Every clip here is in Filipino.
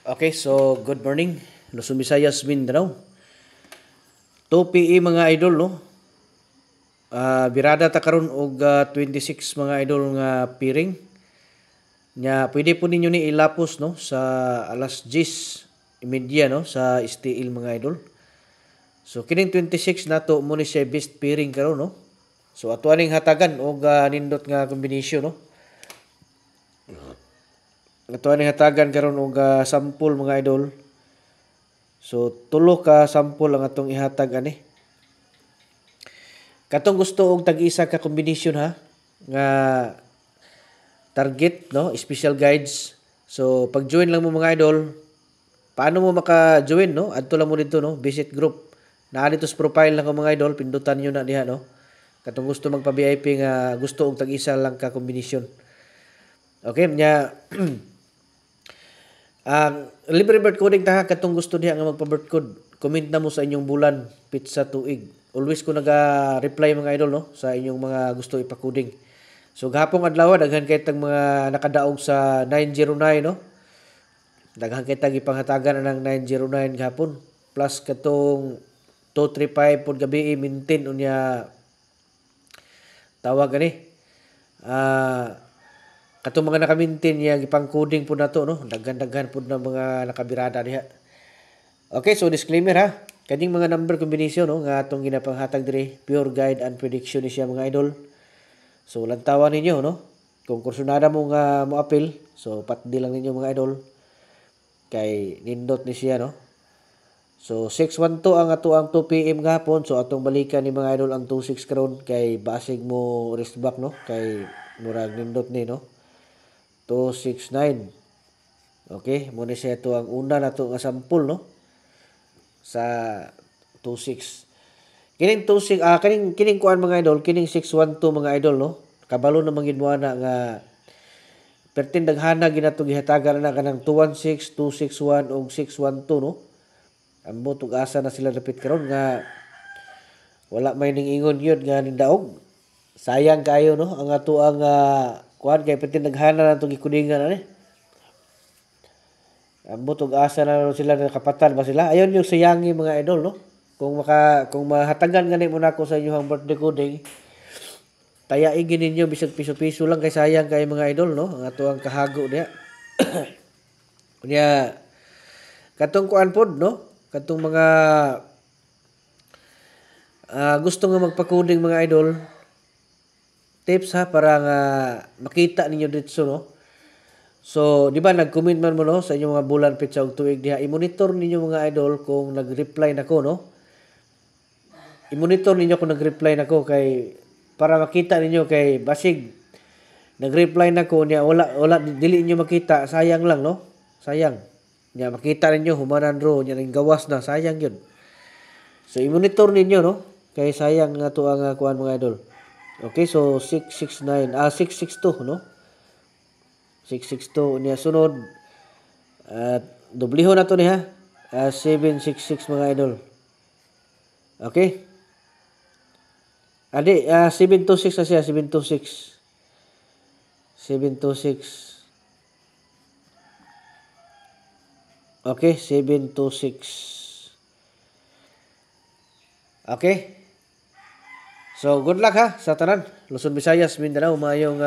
Okay, so good morning. Luzon, Visayas, Mindanao. 2 PE mga idol, no? Birada ta karon og 26 mga idol nga piring. Nya pwede po ninyo ni ilapos no sa alas 10:30 no sa STL mga idol. So kining 26 nato mo ni siya best piring karon no. So ato aning hatagan og nindot nga kombinasyon no. Ato aning hatagan karon og sample mga idol. So tulo ka sample ang atong ihatag ani. Katong gusto og tag-isa ka kombinasyon ha nga target no, special guides. So pag-join lang mo mga idol, paano mo maka-join no? Adto lang mo dito no, visit group. Naa dito sa profile lang ko mga idol, pindutan niyo na diha no. Katong gusto magpa-VIP nga gusto og tag-isa lang ka kombinasyon. Okay, nya libre birth coding ta katong gusto diha nga magpa-birth code. Comment na mo sa inyong bulan, pizza tuig. Always ko naga-reply mga idol no sa inyong mga gusto ipa-coding. So gahapon adlaw daghan kay tag mga nakadaog sa 909 no. Daghan kay tag ipanghatagan ng 909 gahapon plus katong 235 pud gabi maintain unya tawag ani. Katong mga naka-maintain niya gipang coding pud nato no. Daghan-daghan pud na mga nakabirada diha. Okay, so disclaimer ha. Kaning mga number combination no nga atong ginapanghatag diri pure guide and prediction ni siya mga idol. So lantawan ninyo no. Kung kursunada mo nga mo appeal, so patdi lang ninyo mga idol. Kay nindot ni siya no. So 612 ang ato ang 2 PM gahapon. So atong balikan ni mga idol ang 26 karon kay basig mo rest back no. Kay murag nindot ni no. 269. Okay, mo ni siya to ang una nato nga sample no. Sa 26. Kining 26 kining kuan mga idol, kining 612 mga idol no. Kabalo na mangin mo ana nga pertin daghana ginato gihatagan na kanang 216, 261 ug 612 no. Ambot ug asa na sila dapit karon nga wala may ning ingon yun nga nindaog. Sayang kayo no ang ato ang kuan kay pertin daghana na to gikudingan ani. Ambot ug asa na sila nakapatan ba sila. Ayon yung sayangi mga idol no. Kung mahatagan gani mo nako sa inyong birthday coding, tayain ninyo bisag piso-piso lang kay sayang kay mga idol no. Ang ato ang kahago diha. Kunya katong kuan pod no. Katong mga gusto nga magpa-coding mga idol, tips ha para nga makita ninyo dito no. So, di ba nag-comment man mo no sa inyong mga bulan pizza ug tuig diha. I-monitor ninyo mga idol kung nag-reply nako no. I-monitor ninyo kung nag-reply nako kay para makita ninyo kay basig nag-reply nako niya wala dili niyo makita, sayang lang no. Sayang. Niya makita ninyo humanan ro niya ning gawas na, sayang yun. So i-monitor ninyo no kay sayang nga to ang kuan mga idol. Okay, so 662 no. 662 niya sunod dubliho na to ni ha. 766 mga idol. Okay? Adi 726 na siya, 726. 726. Okay, 726. Okay? So, good luck ha sa tanan. Luzon, Visayas, Mindanao, mayong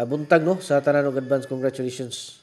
buntag no sa tanan og advance congratulations.